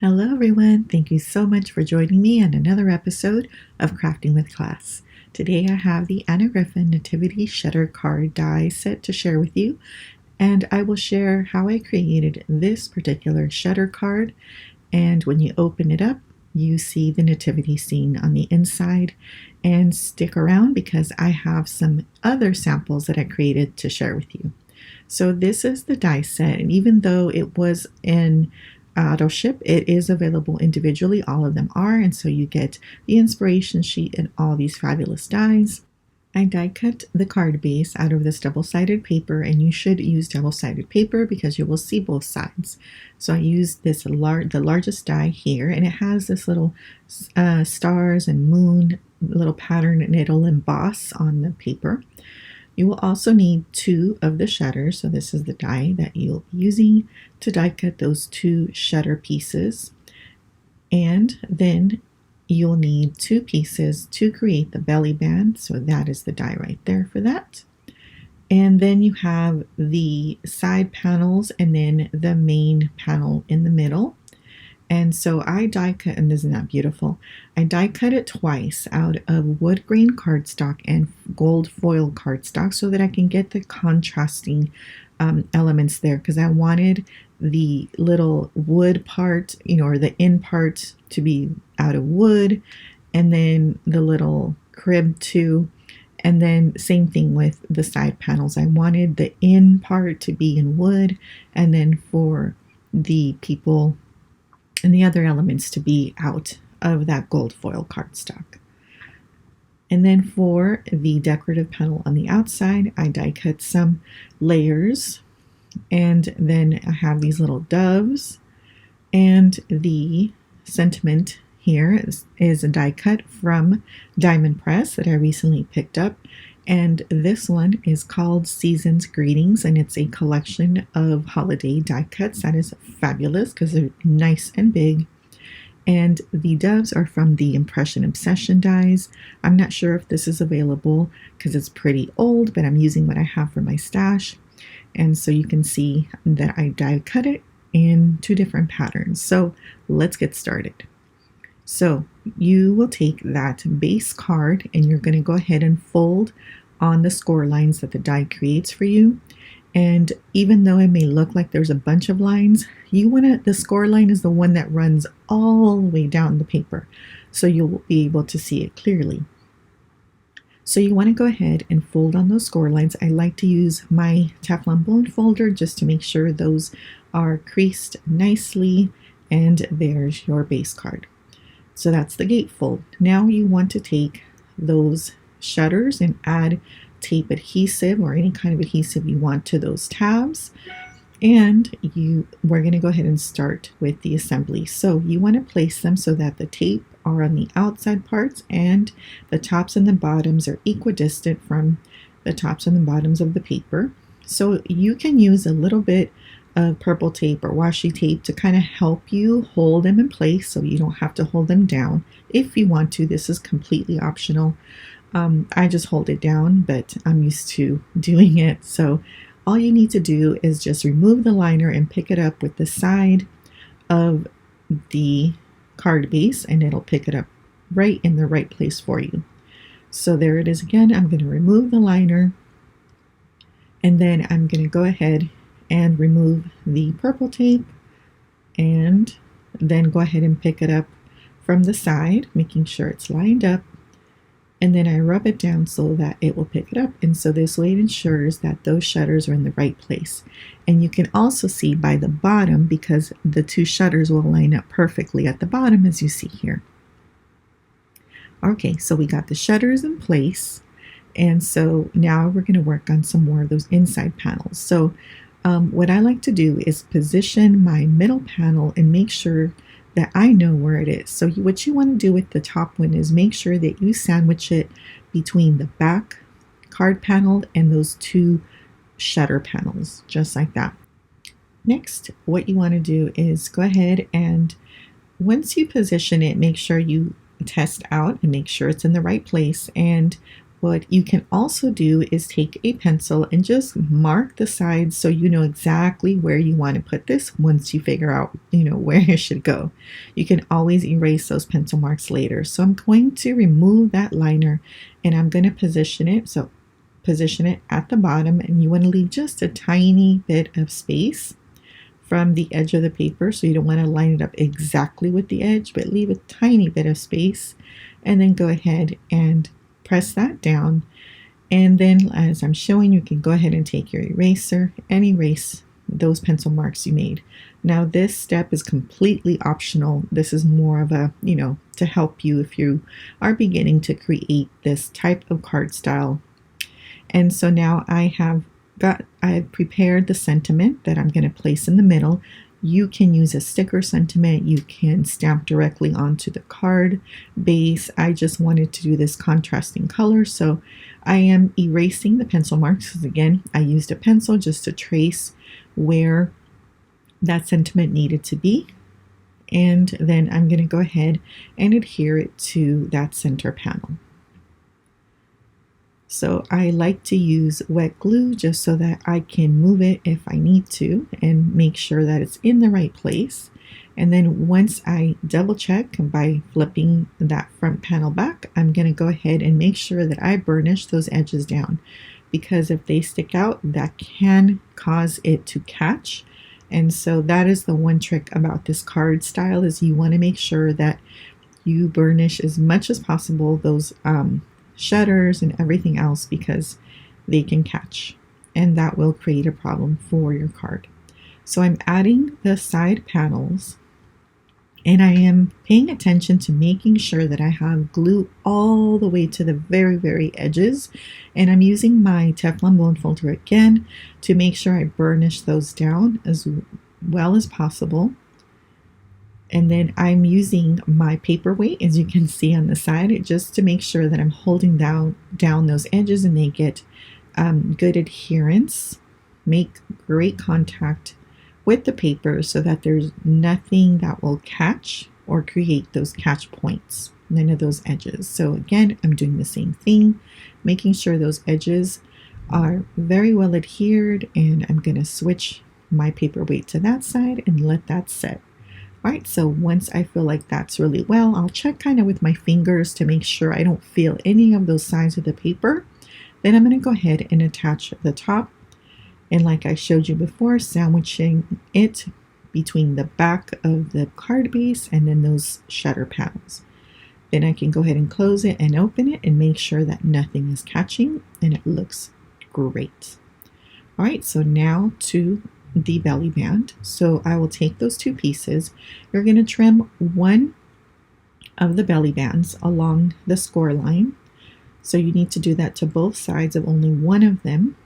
Hello everyone, thank you so much for joining me on another episode of Crafting with Class. Today I have the Griffin Nativity Shutter card die set to share with you, and I will share how I created this particular shutter card. And when you open it up, you see the nativity scene on the inside. And stick around because I have some other samples that I created to share with you. So this is the die set, and even though it was in auto ship, it is available individually. All of them are, and so you get the inspiration sheet and all these fabulous dies. I die cut the card base out of this double-sided paper, and you should use double-sided paper because you will see both sides. So I used this the largest die here, and it has this little stars and moon little pattern, and it'll emboss on the paper. You will also need 2 of the shutters, so this is the die that you'll be using to die cut those 2 shutter pieces. And then you'll need 2 pieces to create the belly band, so that is the die right there for that. And then you have the side panels and then the main panel in the middle. And so I die cut, and isn't that beautiful? I die cut it twice out of wood grain cardstock and gold foil cardstock so that I can get the contrasting elements there, because I wanted the little wood part, or the in part to be out of wood, and then the little crib too. And then same thing with the side panels. I wanted the in part to be in wood, and then for the people and the other elements to be out of that gold foil cardstock. And then for the decorative panel on the outside, I die cut some layers, and then I have these little doves, and the sentiment here is a die cut from Diamond Press that I recently picked up. And this one is called Season's Greetings, and it's a collection of holiday die cuts that is fabulous because they're nice and big. And the doves are from the Impression Obsession dies. I'm not sure if this is available because it's pretty old, but I'm using what I have for my stash. And so you can see that I die cut it in 2 different patterns. So let's get started. So you will take that base card and you're going to go ahead and fold on the score lines that the die creates for you. And even though it may look like there's a bunch of lines, the score line is the one that runs all the way down the paper, so you'll be able to see it clearly. So you want to go ahead and fold on those score lines. I like to use my Teflon bone folder just to make sure those are creased nicely, and there's your base card. So that's the gatefold. Now you want to take those shutters and add tape adhesive or any kind of adhesive you want to those tabs. And we're going to go ahead and start with the assembly. So you want to place them so that the tape are on the outside parts and the tops and the bottoms are equidistant from the tops and the bottoms of the paper. So you can use a little bit of purple tape or washi tape to kind of help you hold them in place so you don't have to hold them down. If you want to, this is completely optional. I just hold it down, but I'm used to doing it. So all you need to do is just remove the liner and pick it up with the side of the card base, and it'll pick it up right in the right place for you. So there it is again. I'm going to remove the liner, and then I'm going to go ahead and remove the purple tape, and then go ahead and pick it up from the side, making sure it's lined up. And then I rub it down so that it will pick it up. And so this way it ensures that those shutters are in the right place. And you can also see by the bottom, because the 2 shutters will line up perfectly at the bottom as you see here. Okay, so we got the shutters in place. And so now we're going to work on some more of those inside panels. So what I like to do is position my middle panel and make sure that I know where it is. So what you want to do with the top one is make sure that you sandwich it between the back card panel and those 2 shutter panels, just like that. Next, what you want to do is go ahead and once you position it, make sure you test out and make sure it's in the right place. And what you can also do is take a pencil and just mark the sides so you know exactly where you want to put this once you figure out, where it should go. You can always erase those pencil marks later. So I'm going to remove that liner and I'm going to position it. So position it at the bottom, and you want to leave just a tiny bit of space from the edge of the paper. So you don't want to line it up exactly with the edge, but leave a tiny bit of space, and then go ahead and press that down. And then, as I'm showing, you can go ahead and take your eraser and erase those pencil marks you made. Now this step is completely optional. This is more of a, to help you if you are beginning to create this type of card style. And so now I've prepared the sentiment that I'm going to place in the middle. You can use a sticker sentiment. You can stamp directly onto the card base. I just wanted to do this contrasting color, so I am erasing the pencil marks because, again, I used a pencil just to trace where that sentiment needed to be. And then I'm going to go ahead and adhere it to that center panel. So I like to use wet glue just so that I can move it if I need to and make sure that it's in the right place. And then once I double check by flipping that front panel back, I'm going to go ahead and make sure that I burnish those edges down, because if they stick out, that can cause it to catch. And so that is the one trick about this card style, is you want to make sure that you burnish as much as possible those shutters and everything else, because they can catch and that will create a problem for your card. So I'm adding the side panels, and I am paying attention to making sure that I have glue all the way to the very, very edges, and I'm using my Teflon bone folder again to make sure I burnish those down as well as possible. And then I'm using my paperweight, as you can see on the side, just to make sure that I'm holding down those edges and they get good adherence. Make great contact with the paper so that there's nothing that will catch or create those catch points, none of those edges. So again, I'm doing the same thing, making sure those edges are very well adhered, and I'm going to switch my paperweight to that side and let that set. Alright, so once I feel like that's really well, I'll check kind of with my fingers to make sure I don't feel any of those sides of the paper. Then I'm going to go ahead and attach the top, and like I showed you before, sandwiching it between the back of the card base and then those shutter panels. Then I can go ahead and close it and open it and make sure that nothing is catching, and it looks great. Alright, so now to the belly band. So I will take those two pieces. You're going to trim one of the belly bands along the score line. So you need to do that to both sides of only one of them.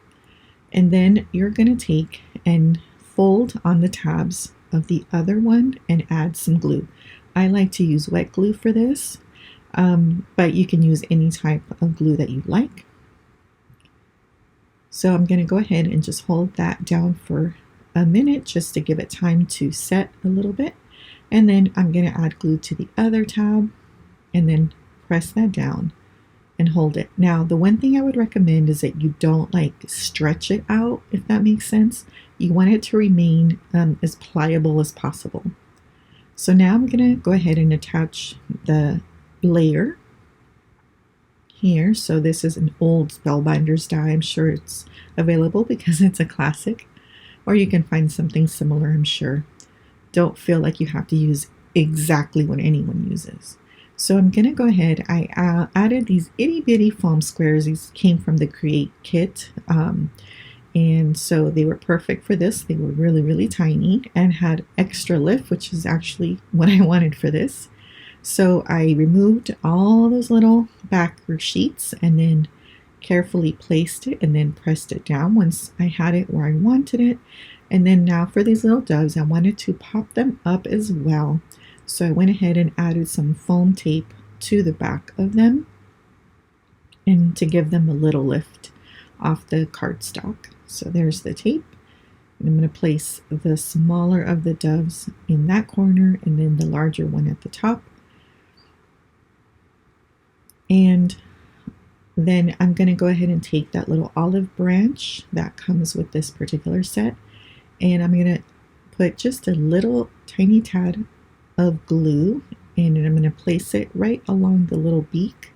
And then you're going to take and fold on the tabs of the other one and add some glue. I like to use wet glue for this, but you can use any type of glue that you like. So I'm going to go ahead and just hold that down for a minute just to give it time to set a little bit, and then I'm going to add glue to the other tab and then press that down and hold it. Now the one thing I would recommend is that you don't stretch it out, if that makes sense. You want it to remain as pliable as possible. So now I'm going to go ahead and attach the layer here. So this is an old Spellbinders die. I'm sure it's available because it's a classic. Or you can find something similar, I'm sure. Don't feel like you have to use exactly what anyone uses. So I'm going to go ahead. I added these itty bitty foam squares. These came from the Create kit. And so they were perfect for this. They were really, really tiny and had extra lift, which is actually what I wanted for this. So I removed all those little backer sheets and then carefully placed it and then pressed it down once I had it where I wanted it. And then now for these little doves, I wanted to pop them up as well. So I went ahead and added some foam tape to the back of them and to give them a little lift off the cardstock. So there's the tape. And I'm going to place the smaller of the doves in that corner and then the larger one at the top. And Then I'm going to go ahead and take that little olive branch that comes with this particular set, and I'm going to put just a little tiny tad of glue, and I'm going to place it right along the little beak.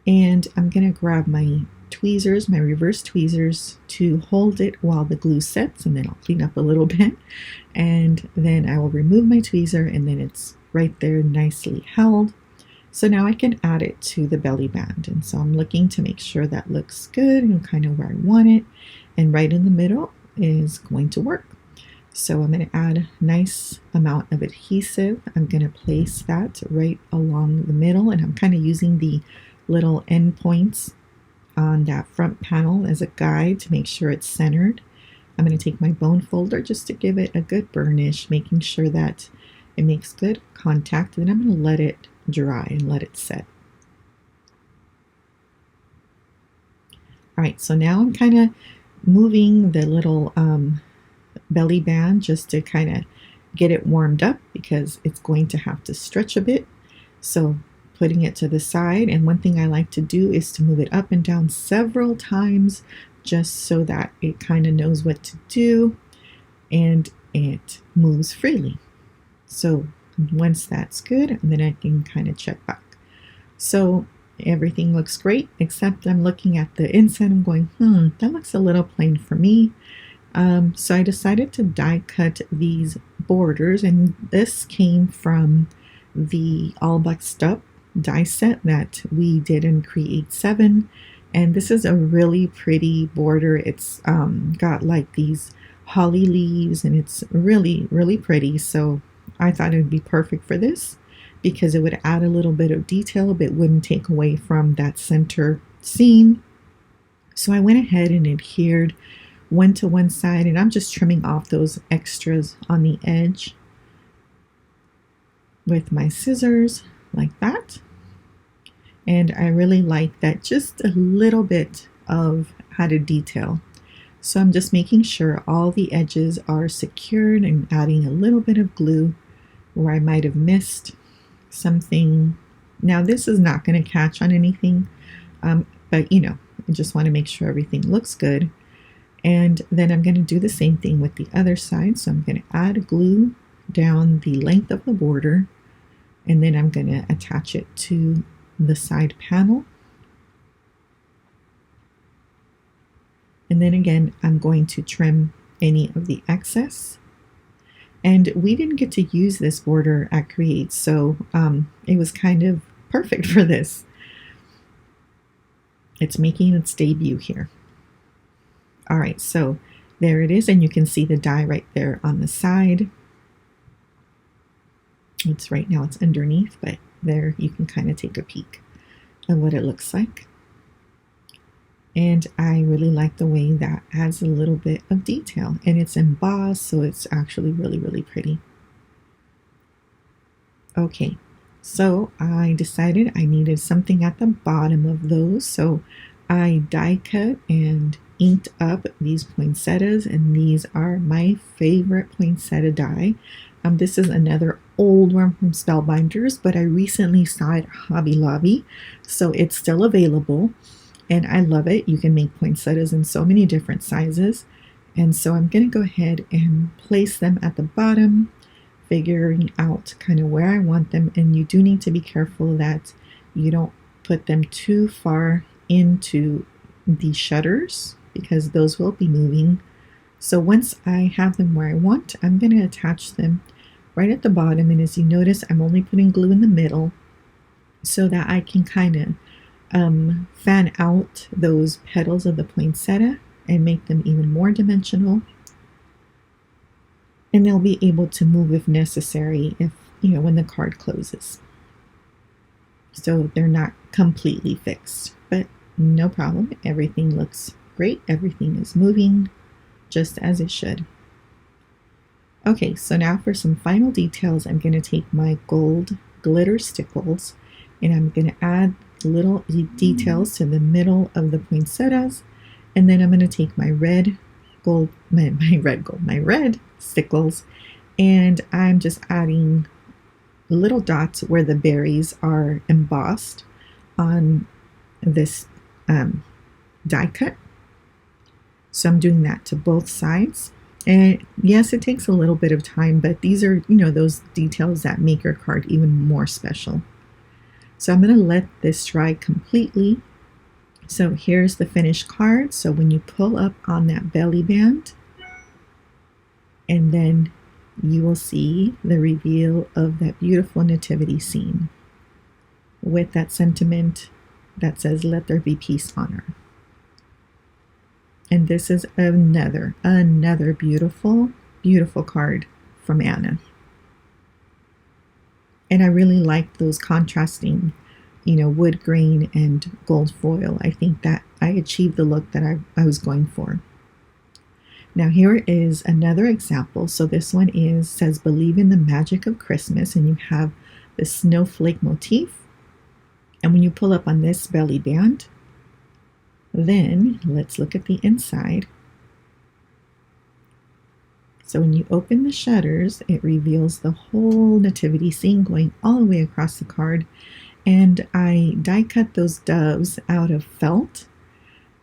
And I'm going to grab my tweezers, my reverse tweezers, to hold it while the glue sets, and then I'll clean up a little bit, and then I will remove my tweezer, and then it's right there nicely held. So now I can add it to the belly band, and so I'm looking to make sure that looks good and kind of where I want it, and right in the middle is going to work. So I'm going to add a nice amount of adhesive. I'm going to place that right along the middle, and I'm kind of using the little end points on that front panel as a guide to make sure it's centered. I'm going to take my bone folder just to give it a good burnish, making sure that it makes good contact. Then I'm going to let it dry and let it set. All right, so now I'm kind of moving the little belly band just to kind of get it warmed up, because it's going to have to stretch a bit. So putting it to the side, and one thing I like to do is to move it up and down several times just so that it kind of knows what to do and it moves freely. So once that's good, and then I can kind of check back. So everything looks great, except I'm looking at the inside, I'm going, that looks a little plain for me. So I decided to die cut these borders, and this came from the all boxed up die set that we did in Create 7, and this is a really pretty border. It's got like these holly leaves, and it's really pretty. So I thought it would be perfect for this because it would add a little bit of detail, but wouldn't take away from that center seam. So I went ahead and adhered one to one side, and I'm just trimming off those extras on the edge with my scissors like that. And I really like that just a little bit of added detail. So I'm just making sure all the edges are secured and adding a little bit of glue where I might have missed something. Now this is not going to catch on anything, but I just want to make sure everything looks good. And then I'm going to do the same thing with the other side. So I'm going to add glue down the length of the border, and then I'm going to attach it to the side panel. And then again, I'm going to trim any of the excess. And we didn't get to use this border at Create, so it was kind of perfect for this. It's making its debut here. All right, so there it is, and you can see the die right there on the side. It's right now, it's underneath, but there you can kind of take a peek of what it looks like. And I really like the way that adds a little bit of detail, and it's embossed, so it's actually really pretty. Okay, so I decided I needed something at the bottom of those, so I die cut and inked up these poinsettias, and these are my favorite poinsettia die. This is another old one from Spellbinders, but I recently saw it at Hobby Lobby, so it's still available. And I love it. You can make poinsettias in so many different sizes. And so I'm going to go ahead and place them at the bottom, figuring out kind of where I want them. And you do need to be careful that you don't put them too far into the shutters, because those will be moving. So once I have them where I want, I'm going to attach them right at the bottom. And as you notice, I'm only putting glue in the middle so that I can kind of fan out those petals of the poinsettia and make them even more dimensional, and they'll be able to move if necessary, if when the card closes. So they're not completely fixed, but no problem. Everything looks great. Everything is moving just as it should. Okay, so now for some final details, I'm going to take my gold glitter stickles, and I'm going to add little details to the middle of the poinsettias, and then I'm going to take my red stickles, and I'm just adding little dots where the berries are embossed on this die cut. So I'm doing that to both sides. And yes, it takes a little bit of time, but these are, those details that make your card even more special. So I'm going to let this dry completely. So here's the finished card. So when you pull up on that belly band, and then you will see the reveal of that beautiful nativity scene with that sentiment that says, "Let there be peace on earth." And this is another beautiful, beautiful card from Anna. And I really like those contrasting, wood grain and gold foil. I think that I achieved the look that I was going for. Now here is another example. So this one says, "Believe in the magic of Christmas," and you have the snowflake motif. And when you pull up on this belly band, then let's look at the inside. So when you open the shutters, it reveals the whole nativity scene going all the way across the card. And I die cut those doves out of felt.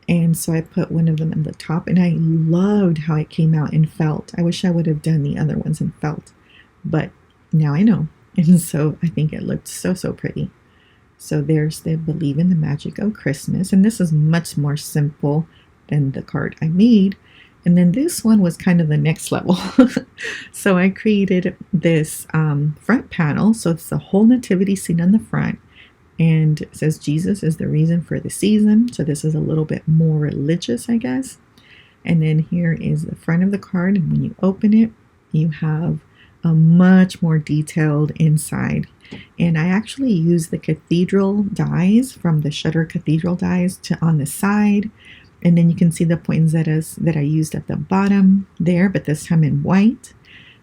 And so I put one of them in the top, and I loved how it came out in felt. I wish I would have done the other ones in felt, but now I know. And so I think it looked so, so pretty. So there's the "Believe in the Magic of Christmas." And this is much more simple than the card I made. And then this one was kind of the next level. So I created this front panel. So it's the whole nativity scene on the front. And it says, "Jesus is the reason for the season." So this is a little bit more religious, I guess. And then here is the front of the card. And when you open it, you have a much more detailed inside. And I actually used the cathedral dies from the Shutter Cathedral dies on the side. And then you can see the poinsettias that I used at the bottom there, but this time in white.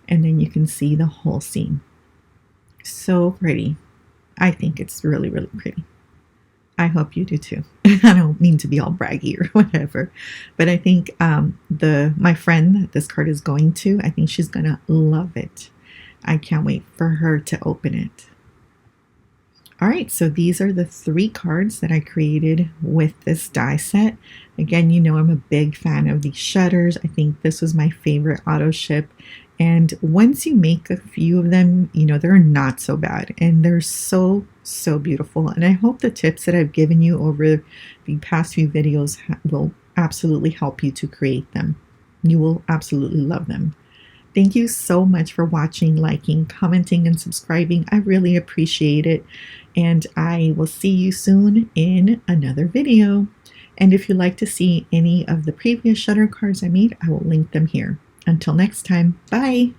And then you can see the whole scene. So pretty. I think it's really, really pretty. I hope you do too. I don't mean to be all braggy or whatever, but I think my friend that this card is going to, I think she's gonna love it. I can't wait for her to open it. All right, so these are the 3 cards that I created with this die set. Again, I'm a big fan of these shutters. I think this was my favorite auto ship. And once you make a few of them, they're not so bad. And they're so, so beautiful. And I hope the tips that I've given you over the past few videos will absolutely help you to create them. You will absolutely love them. Thank you so much for watching, liking, commenting, and subscribing. I really appreciate it. And I will see you soon in another video. And if you'd like to see any of the previous shutter cards I made, I will link them here. Until next time, bye!